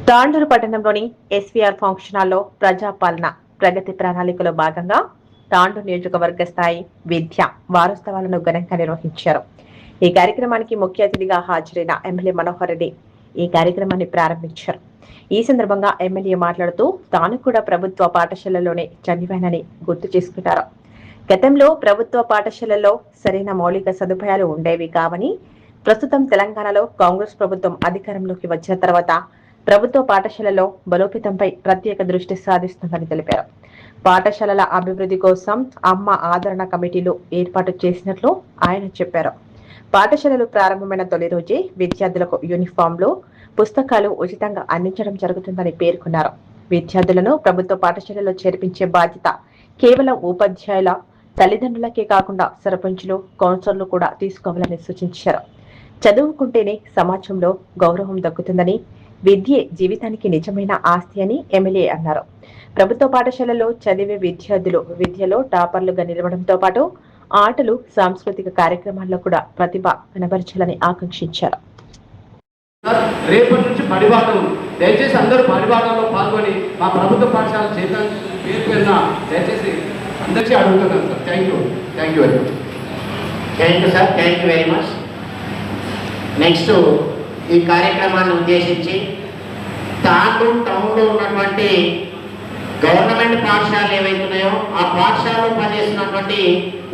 తాండూరు పట్టణంలోని SVR function హాల్లో ప్రజాపాలన ప్రగతి ప్రణాళికలో భాగంగా తాండూరు నియోజకవర్గ స్థాయి విద్య వారోత్సవాలను ఘనంగా నిర్వహించారు. ఈ కార్యక్రమానికి ముఖ్య అతిథిగా హాజరైన ఎమ్మెల్యే మనోహర్ రెడ్డి ఈ కార్యక్రమాన్ని ప్రారంభించారు. ఈ సందర్భంగా ఎమ్మెల్యే మాట్లాడుతూ తాను కూడా ప్రభుత్వ పాఠశాలలోనే చదివానని గుర్తు చేసుకున్నారు. గతంలో ప్రభుత్వ పాఠశాలల్లో సరైన మౌలిక సదుపాయాలు ఉండేవి కావని, ప్రస్తుతం తెలంగాణలో కాంగ్రెస్ ప్రభుత్వం అధికారంలోకి వచ్చిన తర్వాత ప్రభుత్వ పాఠశాలలో బలోపేతంపై ప్రత్యేక దృష్టి సాధిస్తుందని తెలిపారు. పాఠశాలల అభివృద్ధి కోసం అమ్మ ఆదరణ కమిటీలు ఏర్పాటు చేసినట్లు ఆయన చెప్పారు. పాఠశాలలు ప్రారంభమైన తొలి రోజే విద్యార్థులకు యూనిఫామ్లు, పుస్తకాలు ఉచితంగా అందించడం జరుగుతుందని పేర్కొన్నారు. విద్యార్థులను ప్రభుత్వ పాఠశాలలో చేర్పించే బాధ్యత కేవలం ఉపాధ్యాయుల, తల్లిదండ్రులకే కాకుండా సర్పంచులు, కౌన్సిలర్లు కూడా తీసుకోవాలని సూచించారు. చదువుకుంటేనే సమాజంలో గౌరవం దక్కుతుందని, విద్యే జీవితానికి నిజమైన ఆస్తి అని ఎమ్మెల్యే అన్నారు. ప్రభుత్వ పాఠశాలలో చదివే విద్యార్థులు విద్యలో టాపర్లుగా నిలవడంతో పాటు ఆటలు, సాంస్కృతిక కార్యక్రమాల్లో కూడా ప్రతిభ కనబరచాలని ఆకాంక్షించారు. రేపటి నుంచి బడిబాటలు దయచేసి అందరూ బడిబాటల్లో పాల్గొని మా ప్రభుత్వ పాఠశాల పేరు పేరున దయచేసి అందరికీ అడుగుతున్నాను sir. Thank you very much. Thank you sir, thank you very much. Next ఈ కార్యక్రమాన్ని ఉద్దేశించి తాండూరు టౌన్లో ఉన్నటువంటి గవర్నమెంట్ పాఠశాలలు ఏవైతున్నాయో ఆ పాఠశాలలో పనిచేస్తున్నటువంటి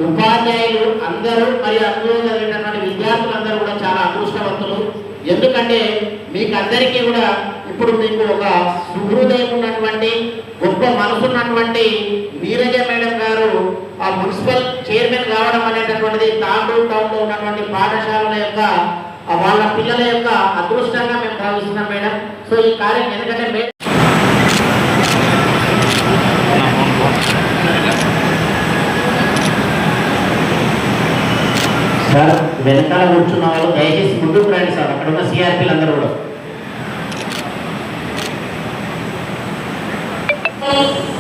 ఉపాధ్యాయులు అందరూ మరియు అందులో చదివినటువంటి విద్యార్థులందరూ కూడా చాలా అదృష్టవంతులు. ఎందుకంటే మీకు అందరికీ కూడా ఇప్పుడు మీకు ఒక సుహృదయం ఉన్నటువంటి గొప్ప మనసు ఉన్నటువంటి నీరజ మేడం గారు ఆ మున్సిపల్ చైర్మన్ కావడం అనేటటువంటిది తాండూరు టౌన్లో ఉన్నటువంటి పాఠశాలల యొక్క వాళ్ళ పిల్లల యొక్క అదృష్టంగా మేము భావిస్తున్నాం మేడం. సో ఈ కార్యం ఎందుకంటే సార్ వెనకాల కూర్చున్న వాళ్ళు దయచేసి ముందుకు రండి సార్. అక్కడ ఉన్న సిఆర్పీలు అందరూ కూడా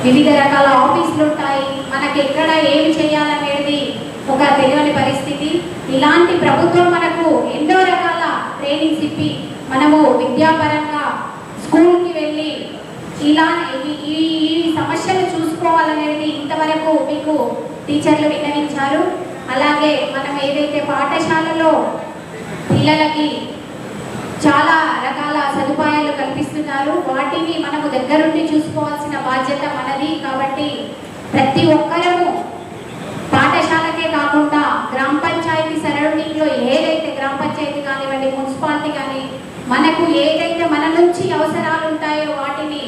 వివిధ రకాల ఆఫీసులు ఉంటాయి. మనకి ఎక్కడ ఏమి చేయాలనేది ఒక తెలియని పరిస్థితి. ఇలాంటి ప్రభుత్వం మనకు ఎన్నో రకాల ట్రైనింగ్స్ ఇప్పి మనము విద్యాపరంగా స్కూల్కి వెళ్ళి ఇలా ఈ సమస్యలు చూసుకోవాలనేది ఇంతవరకు మీకు టీచర్లు విన్నవించారు. అలాగే మనం ఏదైతే పాఠశాలలో పిల్లలకి చాలా రకాల సదుపాయాలు కల్పిస్తున్నారు, వాటిని మనము దగ్గరుండి చూసుకోవాల్సిన బాధ్యత మనది. కాబట్టి ప్రతి ఒక్కరము పాఠశాలకే కాకుండా గ్రామ పంచాయతీ సరౌండింగ్లో ఏదైతే గ్రామ పంచాయతీ కానివ్వండి, మున్సిపాలిటీ కానీ మనకు ఏదైతే మన నుంచి అవసరాలు ఉంటాయో వాటిని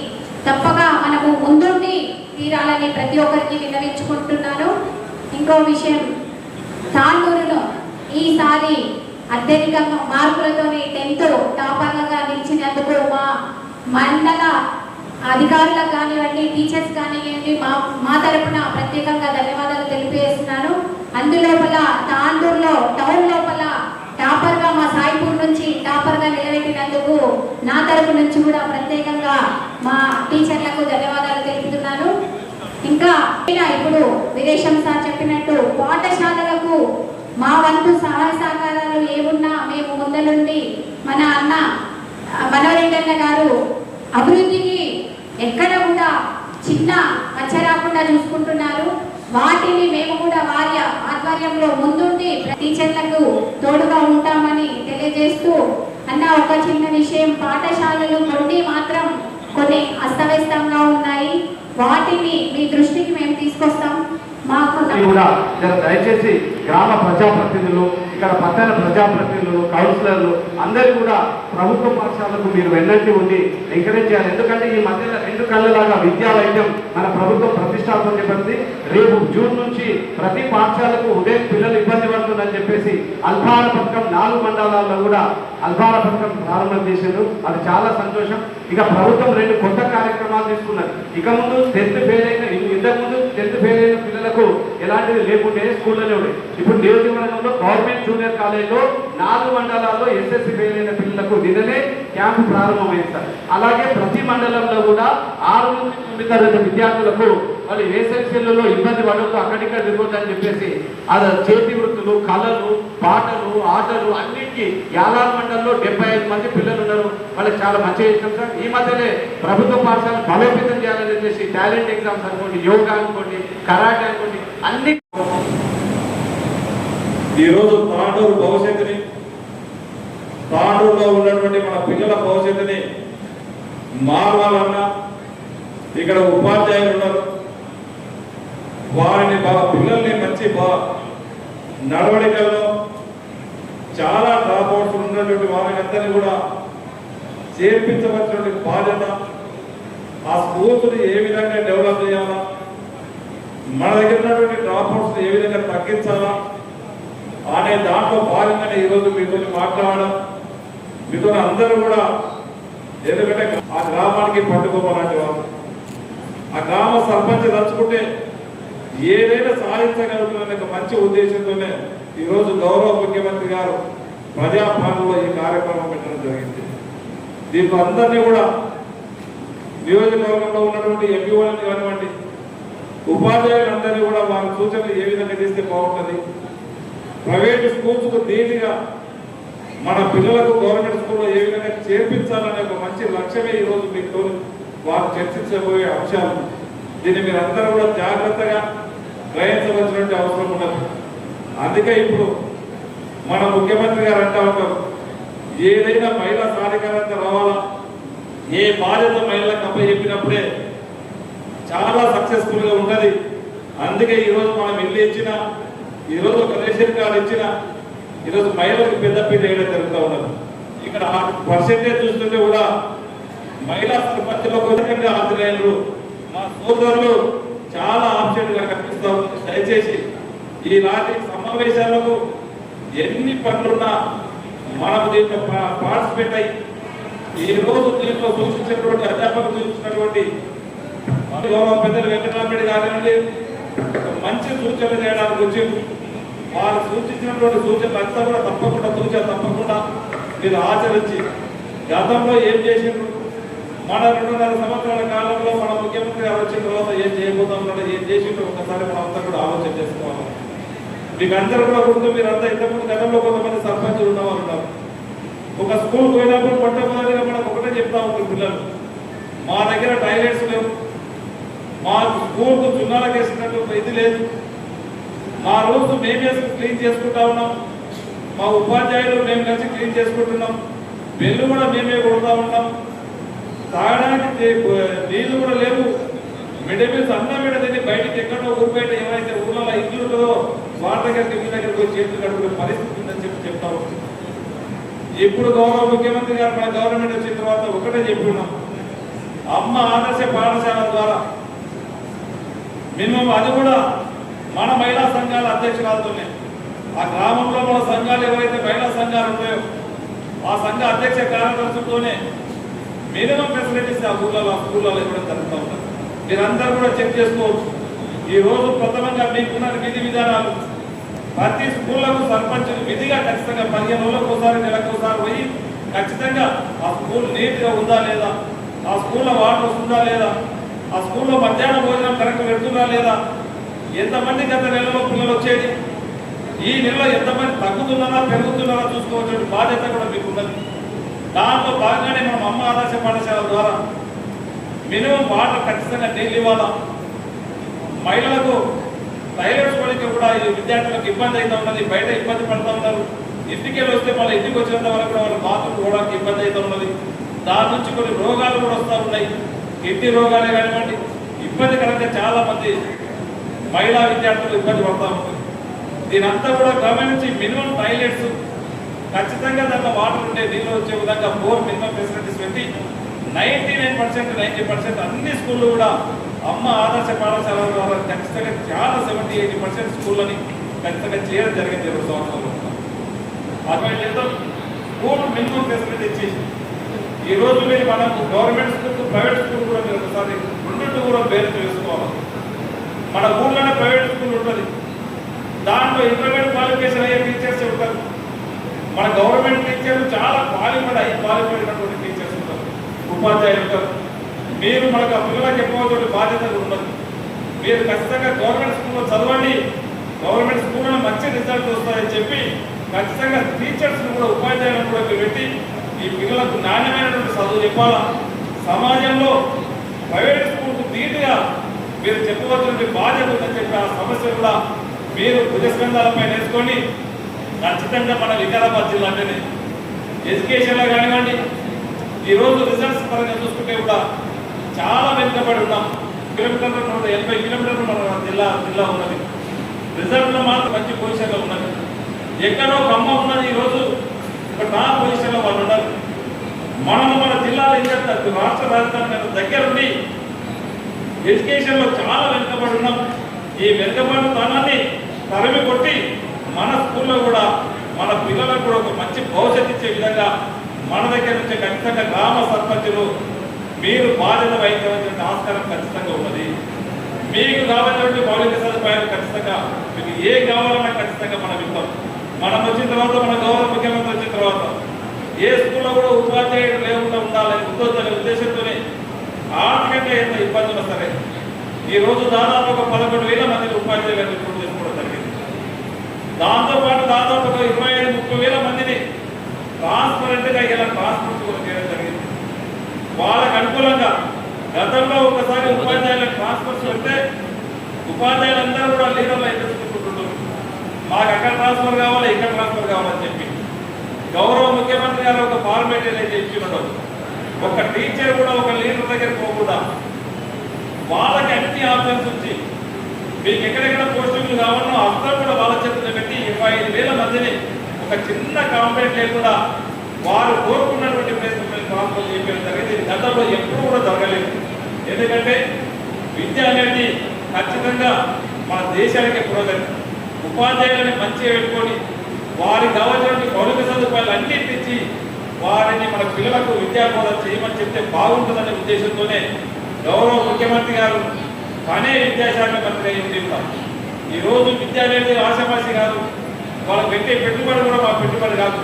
తప్పగా మనము ముందుండి తీరాలని ప్రతి ఒక్కరికి విన్నవించుకుంటున్నాను. ఇంకో విషయం, తాండూరులో ఈసారి అత్యధిక మార్కులతోని 10th టాపర్లుగా నిలిచినందుకు మా మండల అధికారులకు కానివ్వండి, టీచర్స్ కానివ్వండి, మా తరపున ప్రత్యేకంగా ధన్యవాదాలు తెలియజేస్తున్నాను. అందులోపల తాండూరులో టౌన్ లోపల టాపర్గా మా సాయిపూర్ నుంచి టాపర్గా నిలబెట్టినందుకు నా తరపు నుంచి కూడా ప్రత్యేకంగా మా టీచర్లకు ధన్యవాదాలు తెలుపుతున్నాను. ఇంకా ఇప్పుడు విదేశం సార్ చెప్పినట్టు పాఠశాలలకు మా వంతు సహాయ సహకారాలు ఏమున్నా మేము ముందలుండి మన అన్న మనోరెడ్డి గారు అభివృద్ధికి ఎక్కడ కూడా చిన్న మచ్చ రాకుండా చూసుకుంటున్నారు. వాటిని మేము కూడా వారి ఆధ్వర్యంలో ముందుండి టీచర్లకు తోడుగా ఉంటామని తెలియజేస్తూ, అన్న ఒక చిన్న విషయం, పాఠశాలలు కొన్ని అస్తవ్యస్తంగా ఉన్నాయి, వాటిని మీ దృష్టికి మేము తీసుకొస్తాం. మాకు దయచేసి గ్రామ ప్రజాప్రతినిధులు, ఇక్కడ పట్టణ ప్రజాప్రతినిధులు, కౌన్సిలర్లు అందరూ కూడా ప్రభుత్వ పాఠశాలకు మీరు వెన్నంటి ఉండి ఎంకరేజ్ చేయాలి. ఎందుకంటే ఈ మధ్యలో 2 కళ్ళలాగా విద్యా వైద్యం మన ప్రభుత్వం ప్రతిష్టాపనది. రేపు జూన్ నుంచి ప్రతి పాఠశాలకు ఉదయం పిల్లలు ఇబ్బంది పడుతుందని చెప్పేసి అల్పాహార పథకం 4 మండలాల్లో కూడా అల్పాహార పథకం ప్రారంభం చేశారు. అది చాలా సంతోషం. ఇక ప్రభుత్వం 2 కొత్త కార్యక్రమాలు తీసుకున్నారు. ఇక ముందు 10th ఫెయిల్ అయిన, ఇంతకుముందు 10th ఫెయిల్ అయిన పిల్లలకు ఎలాంటివి లేకుంటే స్కూళ్ళనే ఉండే. ఇప్పుడు నియోజకవర్గంలో గవర్నమెంట్ జూనియర్ కాలేజ్లో 4 మండలాల్లో ఎస్ఎస్సి ఫెయిల్ అయిన పిల్లలకు నిన్ననే క్యాంపు ప్రారంభమైంది సార్. అలాగే ప్రతి మండలంలో కూడా 6 నుంచి 9 తరగతి విద్యార్థులకు వాళ్ళు వేసవిలో ఇబ్బంది పడవద్దు, అక్కడిక్కడ తిరగొద్దని చెప్పేసి అది చేతి వృత్తులు, కళలు, పాటలు, ఆటలు అన్నిటికీ యాలాల్ మండలంలో 75 మంది పిల్లలు ఉన్నారు. వాళ్ళకి చాలా మంచిగా ఇష్టం సార్. ఈ మధ్యనే ప్రభుత్వ పాఠశాలను బలోపేతం చేయాలని చెప్పేసి టాలెంట్ ఎగ్జామ్స్ అనుకోండి, యోగా అనుకోండి, కరాటే అనుకోండి, అన్ని ఈరోజు తాండూరు భవిష్యత్తుని, తాండూరులో ఉన్నటువంటి మన పిల్లల భవిష్యత్తుని మారవాలన్నా ఇక్కడ ఉపాధ్యాయులు ఉన్నారు, వారిని పిల్లల్ని మంచి నడవడికల్లో చాలా డ్రాప్అవుట్స్ ఉన్నటువంటి వారిని అందరినీ కూడా చేర్పించవలసినటువంటి బాధ్యత, ఆ స్కూల్స్ని ఏ విధంగా డెవలప్ చేయాలా, మన దగ్గర ఉన్నటువంటి డ్రాప్అవుట్స్ని ఏ విధంగా తగ్గించాలా అనే దాంట్లో భాగంగానే ఈరోజు మీతో మాట్లాడడం, మీతో అందరూ కూడా, ఎందుకంటే ఆ గ్రామానికి పట్టుకోవాలంటే వాళ్ళు ఆ గ్రామ సర్పంచ్ తలుచుకుంటే ఏదైనా సాధించగలుగుతున్న ఒక మంచి ఉద్దేశంతోనే ఈరోజు గౌరవ ముఖ్యమంత్రి గారు ప్రజాపాలనలో ఈ కార్యక్రమం పెట్టడం జరిగింది. దీంట్లో అందరినీ కూడా నియోజకవర్గంలో ఉన్నటువంటి ఎంపీఓలను కానివ్వండి, ఉపాధ్యాయులందరినీ కూడా వారి సూచనలు ఏ విధంగా చేస్తే బాగుంటుంది, ప్రైవేట్ స్కూల్స్కు దీనిగా మన పిల్లలకు గవర్నమెంట్ స్కూల్లో ఏ విధంగా చేర్పించాలనే ఒక మంచి లక్ష్యమే ఈరోజు మీతో వారు చర్చించబోయే అంశాలు. దీన్ని మీరు అందరూ కూడా జాగ్రత్తగా గ్రహించవలసినటువంటి అవసరం ఉన్నది. అందుకే ఇప్పుడు మన ముఖ్యమంత్రి గారు అంటా ఉంటారు, ఏదైనా మహిళా సాధికారత రావాలా, ఏ బాధ్యత మహిళలకు అప్పచెప్పినప్పుడే చాలా సక్సెస్ఫుల్గా ఉన్నది. అందుకే ఈరోజు మనం ఇల్లు ఇచ్చిన, ఈరోజు ఒక రేషన్ కార్డు ఇచ్చిన, ఈరోజు మహిళలకు పెద్దపీట వేయడం జరుగుతూ ఉన్నది. ఇక్కడ పర్సెంటేజ్ చూస్తుంటే కూడా మహిళా సర్పంచ్లో కొద్దిగా హాజరైనరు మా సోదరులు చాలా ఆబ్సెంట్గా కనిపిస్తూ ఉంది. దయచేసి ఈనాటి సమావేశాలకు ఎన్ని పనులున్నా మనం దీంట్లో పార్టిసిపేట్ అయ్యి ఈ రోజు దీంట్లో సూచించినటువంటి అధ్యాపకులు సూచించినటువంటి గౌరవ పెద్దలు వెంకటరామరెడ్డి గారి మంచి సూచనలు చేయడానికి వచ్చి వారు సూచించినటువంటి సూచనలు అంతా కూడా తప్పకుండా మీరు ఆచరించి గతంలో ఏం చేసిండ్రు, మన 2.5 సంవత్సరాల కాలంలో మన ముఖ్యమంత్రి గారు వచ్చిన తర్వాత ఏం చేయబోతా ఉన్నాడో, ఏం చేసిండ్రో ఒకసారి మనం అంతా కూడా ఆలోచన చేసుకోవాలి. మీకు అందరూ కూడా గుర్తు, మీరు అంతా ఇంతకుముందు గతంలో కొంతమంది సర్పంచులు ఉన్నవారు ఉన్నారు. ఒక స్కూల్ పోయినప్పుడు మొట్టమొదటిగా మనకు ఒకటే చెప్తా ఉంటారు పిల్లలు, మా దగ్గర టాయిలెట్స్ లేవు, మా స్కూల్కు చున్నాలకు వేసినట్టు ఇది లేదు, మా రోజు మేమే క్లీన్ చేసుకుంటా ఉన్నాం, మా ఉపాధ్యాయులు మేము కలిసి క్లీన్ చేసుకుంటున్నాం, బెల్లు కూడా మేమే కొడుతూ ఉన్నాం, తాగడానికి నీళ్లు కూడా లేవు, మిడ్ డే మీల్స్ అన్నం మీద తిని బయటికి ఎక్కడో ఊరు బయట ఏమైతే ఊళ్ళలో ఇల్లు ఉంటుందో వాటి దగ్గరికి మీ దగ్గరికి పోయి చేతులు కడుపుకునే పరిస్థితి ఉందని చెప్తా ఉంటుంది. ఇప్పుడు గౌరవ ముఖ్యమంత్రి గారు మన గవర్నమెంట్ వచ్చిన తర్వాత ఒకటే చెప్పుకున్నాం, అమ్మ ఆదర్శ పాఠశాల ద్వారా మినిమం అది కూడా మన మహిళా సంఘాల అధ్యక్షురాలతోనే, ఆ గ్రామంలో మన సంఘాలు ఎవరైతే మహిళా సంఘాలు ఉంటాయో ఆ సంఘ అధ్యక్ష కార్యదర్శులతోనే మినిమం ఫెసిలిటీస్ ఆ స్కూళ్ళలో ఇవ్వడం జరుగుతూ ఉంటారు. మీరందరూ కూడా చెక్ చేసుకోవచ్చు. ఈ రోజు ప్రథమంగా మీకున్న విధి విధానాలు ప్రతి స్కూళ్లకు సర్పంచులు విధిగా ఖచ్చితంగా 15 రోజులకు ఒకసారి, నెలకు ఒకసారి పోయి ఖచ్చితంగా ఆ స్కూల్ నీట్గా ఉందా లేదా, ఆ స్కూల్లో వాటర్ వస్తుందా లేదా, ఆ స్కూల్లో మధ్యాహ్నం భోజనం కరెక్ట్ పెడుతుందా లేదా, ఎంతమంది గత నెలలో పిల్లలు వచ్చేది, ఈ నెలలో ఎంతమంది తగ్గుతున్నారా పెరుగుతున్నారా చూసుకోవాల్సిన బాధ్యత కూడా మీకు ఉన్నది. దాంట్లో భాగంగానే మనం అమ్మ ఆదర్శ పాఠశాల ద్వారా మినిమం వాటర్ ఖచ్చితంగా నీళ్ళు ఇవ్వాలా. మహిళలకు టాయిలెట్స్ పనికి కూడా ఈ విద్యార్థులకు ఇబ్బంది అవుతూ ఉన్నది, బయట ఇబ్బంది పడుతూ ఉన్నారు, ఇంటికి వస్తే మళ్ళీ ఇంటికి వచ్చినంత వరకు కూడా వాళ్ళు బాత్రూమ్ పోవడానికి ఇబ్బంది అవుతూ ఉన్నది. దాని నుంచి కొన్ని రోగాలు కూడా వస్తూ ఉన్నాయి, కిడ్నీ రోగాలే కానివ్వండి, ఇబ్బందికరంగా చాలా మంది మహిళా విద్యార్థులు ఇబ్బంది పడుతూ ఉంటారు. దీనంతా కూడా గమనించి మినిమం టాయిలెట్స్ ఖచ్చితంగా దాంట్లో వాటర్ ఉండే నీళ్ళు వచ్చే విధంగా 4 మినిమం ఫెసిలిటీస్ పెట్టి 99% 90% అన్ని స్కూళ్ళు కూడా అమ్మ ఆదర్శ పాఠశాల ద్వారా ఖచ్చితంగా చాలా 70-80% స్కూళ్ళని ఖచ్చితంగా చేయడం జరిగింది 2 సంవత్సరాలు. అటువంటి స్కూల్ మినిమం ఫెసిలిటీ ఇచ్చేసి ఈరోజు మీరు మనం గవర్నమెంట్ స్కూల్ ప్రైవేట్ స్కూల్ కూడా మీరు ఒకసారి రెండింటి కూడా వేరే చేసుకోవాలి. మన ఊళ్ళోనే ప్రైవేట్ స్కూల్ ఉంటుంది, దాంట్లో ఇంటర్మీడియట్ క్వాలిఫికేషన్ అయ్యే టీచర్స్ ఉంటారు, మన గవర్నమెంట్ టీచర్లు చాలా క్వాలిఫైడ్ టీచర్స్ ఉంటారు, ఉపాధ్యాయులు ఉంటారు. మీరు మనకు ఆ పిల్లలకు చెప్పవలసిన బాధ్యతలు ఉండదు. మీరు ఖచ్చితంగా గవర్నమెంట్ స్కూల్లో చదవండి, గవర్నమెంట్ స్కూల్లో మంచి రిజల్ట్ వస్తాయని చెప్పి ఖచ్చితంగా టీచర్స్ని కూడా ఉపాధ్యాయులను కూడా పెట్టి ఈ పిల్లలకు నాణ్యమైనటువంటి చదువు చెప్పాలా. సమాజంలో ప్రైవేట్ స్కూల్కు ధీటుగా మీరు చెప్పవలసిన బాధ్యత ఉందని చెప్పి ఆ సమస్య కూడా మీరు భుజస్కంధాలపై నేర్చుకొని ఖచ్చితంగా మన వికారాబాద్ జిల్లా అంటేనే ఎడ్యుకేషన్లో కానివ్వండి, ఈరోజు రిజల్ట్స్ పరంగా చూసుకుంటే కూడా చాలా వెనుకబడి ఉన్నాం. కిలోమీటర్లు 180 కిలోమీటర్లు మన జిల్లా ఉన్నది. రిజల్ట్లో మాత్రం మంచి పొజిషన్లో ఉన్నది. ఎక్కడో ఖమ్మం ఉన్నది, ఈరోజు ఒక టాప్ పొజిషన్లో వాళ్ళు ఉన్నారు. మనము మన జిల్లాలో ఏం చెప్తారు, రాష్ట్ర రాజధాని మీద దగ్గరుండి ఎడ్యుకేషన్లో చాలా వెనుకబడి ఉన్నాం. ఈ వెనుకబడి స్థానాన్ని తరిమి కొట్టి మన స్కూల్లో కూడా మన పిల్లలకు కూడా ఒక మంచి భవిష్యత్తు ఇచ్చే విధంగా మన దగ్గర నుంచి ఖచ్చితంగా గ్రామ సర్పంచులు మీరు బాధ్యత వహించవలసిన ఆస్కారం ఖచ్చితంగా ఉన్నది. మీకు కావాల్సినటువంటి మౌలిక సదుపాయాలు ఖచ్చితంగా మీకు ఏ కావాలన్నా ఖచ్చితంగా మనం ఇస్తాం. మనం వచ్చిన తర్వాత మన గౌరవ ముఖ్యమంత్రి వచ్చిన తర్వాత ఏ స్కూల్లో కూడా ఉపాధ్యాయుడు లేకుండా ఉండాలని ఉద్దేశంతోనే ఆర్థికంగా ఎంత ఇబ్బందులు వస్తాయి. ఈరోజు దాదాపు ఒక 11,000 మందిని ఉపాధ్యాయులను రిక్రూట్ చేసుకోవడం జరిగింది. దాంతోపాటు దాదాపు ఒక 25-30,000 మందిని ట్రాన్స్పరెంట్గా ఇలా ట్రాన్స్పోర్ట్ కూడా చేయడం జరిగింది. వాళ్ళకు అనుకూలంగా గతంలో ఒకసారి ఉపాధ్యాయులకు ట్రాన్స్ఫర్స్ పెడితే ఉపాధ్యాయులందరూ కూడా లీడర్లు ఎదుర్కొంటున్నారు, మాకు అక్కడ ట్రాన్స్ఫర్ కావాలి ఇక్కడ ట్రాన్స్ఫర్ కావాలని చెప్పి గౌరవ ముఖ్యమంత్రి గారు ఒక ఫార్మేట్ ఏదైతే ఇచ్చినట్టు ఒక టీచర్ కూడా ఒక లీడర్ దగ్గరికి పోకుండా వాళ్ళకి అన్ని ఆప్షన్స్ వచ్చి మీకు ఎక్కడెక్కడ పోస్టింగ్లు కావాలో అందరూ కూడా వాళ్ళ చేతుల్లో పెట్టి 25,000 మందిని ఒక చిన్న కాంప్లైంట్ లేకుండా వారు కోరుకున్నటువంటి ప్లేస్ ట్రాన్స్ఫర్ చేయడం జరిగింది. గతంలో ఎప్పుడు కూడా జరగలేదు. ఎందుకంటే విద్య అనేది ఖచ్చితంగా మన దేశానికి పురోగతి. ఉపాధ్యాయులని మంచిగా పెట్టుకొని వారికి కావాల్సినటువంటి మౌలిక సదుపాయాలు అన్నింటి ఇచ్చి వారిని మన పిల్లలకు విద్యాబోధన చేయమని చెప్తే బాగుంటుందనే ఉద్దేశంతోనే గౌరవ ముఖ్యమంత్రి గారు తానే విద్యాశాఖ మంత్రి అయి ఉంటాం. ఈరోజు విద్య అనేది ఆశామాషి కాదు, వాళ్ళకి పెట్టే పెట్టుబడి కూడా మా పెట్టుబడి కాదు.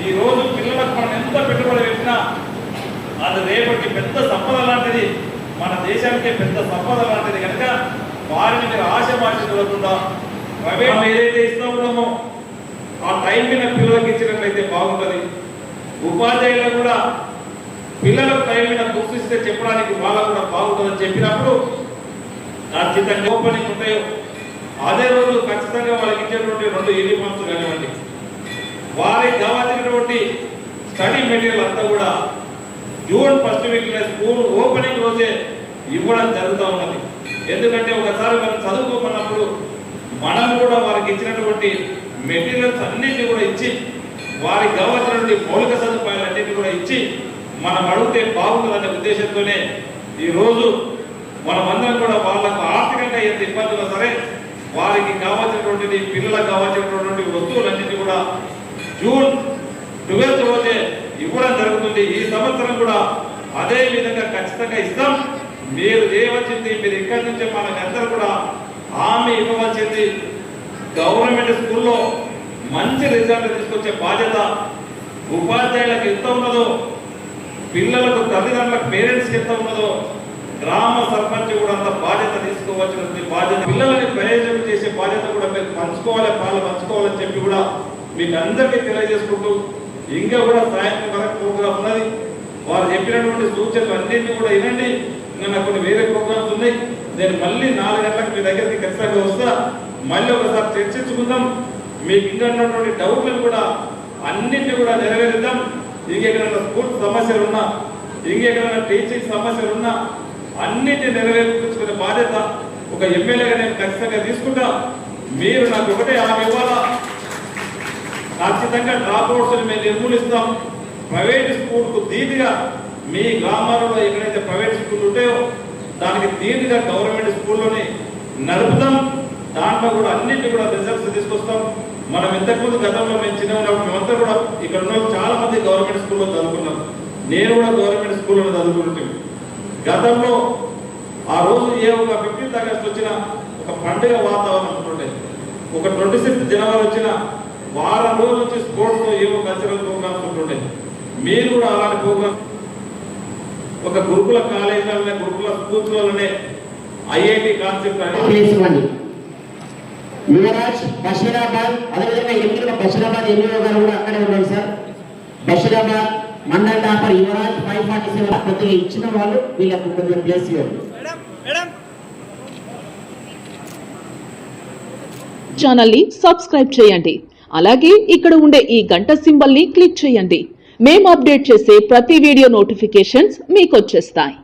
ఈరోజు పిల్లలకు మనం ఎంత పెట్టుబడి పెట్టినా అది రేపటి పెద్ద సంపద లాంటిది, మన దేశానికే పెద్ద సంపద లాంటిది. కనుక వారిని మీరు ఆశామాషి చూడకుండా ప్రైవేట్ ఏదైతే ఇస్తూ ఉన్నామో ఆ టైం మీద పిల్లలకు ఇచ్చినట్లయితే బాగుంటుంది. ఉపాధ్యాయులు కూడా పిల్లలకు టైం మీద బుక్స్ ఇస్తే చెప్పడానికి వాళ్ళకు కూడా బాగుంటుందని చెప్పినప్పుడు ఖచ్చితంగా ఓపెనింగ్ ఉంటాయో అదే రోజు ఖచ్చితంగా వాళ్ళకి ఇచ్చేటువంటి 2 యూనిఫామ్స్ కానివ్వండి, వారికి కావాల్సినటువంటి స్టడీ మెటీరియల్ అంతా కూడా జూన్ 1st వీక్లో స్కూల్ ఓపెనింగ్ రోజే ఇవ్వడం జరుగుతూ ఉన్నది. ఎందుకంటే ఒకసారి మనం చదువుకోమన్నప్పుడు మనం కూడా వారికి ఇచ్చినటువంటి మెటీరియల్స్ అన్నింటినీ కూడా ఇచ్చి వారికి కావాల్సినటువంటి మౌలిక సదుపాయాలు అన్నింటినీ కూడా ఇచ్చి మనం అడిగితే బాగుంటుందనే ఉద్దేశంతోనే ఈరోజు మనమందరం కూడా వాళ్ళకు ఆర్థికంగా ఎంత ఇబ్బందులు సరే వారికి కావాల్సినటువంటి పిల్లలకు కావాల్సినటువంటి వస్తువులన్నింటినీ కూడా జూన్ 12th రోజే ఇవ్వడం జరుగుతుంది. ఈ సంవత్సరం కూడా అదే విధంగా ఖచ్చితంగా ఇస్తాం. మీరు చేయవలసింది, మీరు ఇక్కడి నుంచే మనకందరూ కూడా హామీ ఇవ్వవలసింది, గవర్నమెంట్ స్కూల్లో మంచి రిజల్ట్ తీసుకొచ్చే బాధ్యత ఉపాధ్యాయులకు ఎంత ఉన్నదో, పిల్లలకు తల్లిదండ్రులకు పేరెంట్స్కి ఎంత ఉన్నదో గ్రామ సర్పంచ్ కూడా అంత బాధ్యత తీసుకోవాల్సిన బాధ్యత, పిల్లలని ప్రయోజనం చేసే బాధ్యత కూడా మీరు పంచుకోవాలని చెప్పి కూడా మీకు అందరికీ తెలియజేసుకుంటూ ఇంకా కూడా సాయంత్రం వరకు ప్రోగ్రాం ఉన్నది. వారు చెప్పినటువంటి సూచనలు అన్నింటినీ కూడా వినండి. ఇంకా నాకు కొన్ని వేరే ప్రోగ్రామ్స్ ఉన్నాయి. నేను మళ్ళీ 4 గంటలకు మీ దగ్గరికి ఖచ్చితంగా వస్తా. మళ్ళీ ఒకసారి చర్చించుకుందాం. మీకు ఇంకా ఉన్నటువంటి డౌట్లను కూడా అన్నింటినీ కూడా నెరవేరుద్దాం. ఇంకెక్కడైనా స్కూల్ సమస్యలు ఉన్నా, ఇంకెక్కడైనా టీచింగ్ సమస్యలు ఉన్నా అన్నింటినీ నెరవేర్చుకునే బాధ్యత ఒక ఎమ్మెల్యేగా నేను ఖచ్చితంగా తీసుకుంటా. మీరు నాకు ఒకటే హామీ ఇవ్వాలా, ఖచ్చితంగా డ్రాప్ అవుట్స్ని మేము నిర్మూలిస్తాం. ప్రైవేట్ స్కూల్కు ధీటుగా మీ గ్రామాలలో ఎక్కడైతే ప్రైవేట్ స్కూల్ ఉంటాయో దానికి ధీటుగా గవర్నమెంట్ స్కూల్లోని నడుపుతాం. దాంట్లో కూడా అన్నింటినీ కూడా రిజల్ట్స్ తీసుకొస్తాం. మనం ఇంతకుముందు గతంలో మేము చిన్న ఉన్నప్పుడు మేమంతా కూడా ఇక్కడ ఉన్న చాలా మంది గవర్నమెంట్ స్కూల్లో చదువుకున్నాం. నేను కూడా గవర్నమెంట్ స్కూల్లో చదువుకుంటాం. గతంలో ఆ రోజు ఒక 15th ఆగస్ట్ వచ్చినా ఒక పండుగ వాతావరణం ఉంటుండే, ఒక 26th జనవరి వచ్చినా వారం రోజుల నుంచి స్పోర్ట్స్ ఏవో కల్చరల్ ప్రోగ్రామ్స్ ఉంటుండే. మీరు కూడా అలాంటి ప్రోగ్రామ్ ఒక గురుకుల కాలేజీలనే గురుకుల స్కూల్స్లోనే ఐఐటి కాన్సెప్ట్ యువరాజ్ బషీరాబాద్, అదేవిధంగా ఎంపీలో బషీరాబాద్ ఎంపీఓ గారు కూడా అక్కడే ఉన్నారు సార్. బషీరాబాద్ మండల్ టాపర్ యువరాజ్ 547 కొద్దిగా ఇచ్చిన వాళ్ళు వీళ్ళకు కొంచెం ప్లేస్ ఇవ్వండి. ఛానల్ ని సబ్స్క్రైబ్ చేయండి. అలాగే ఇక్కడ ఉండే ఈ గంట సింబల్ ని క్లిక్ చేయండి. మేము అప్డేట్ చేసే ప్రతి వీడియో నోటిఫికేషన్స్ మీకు వచ్చేస్తాయి.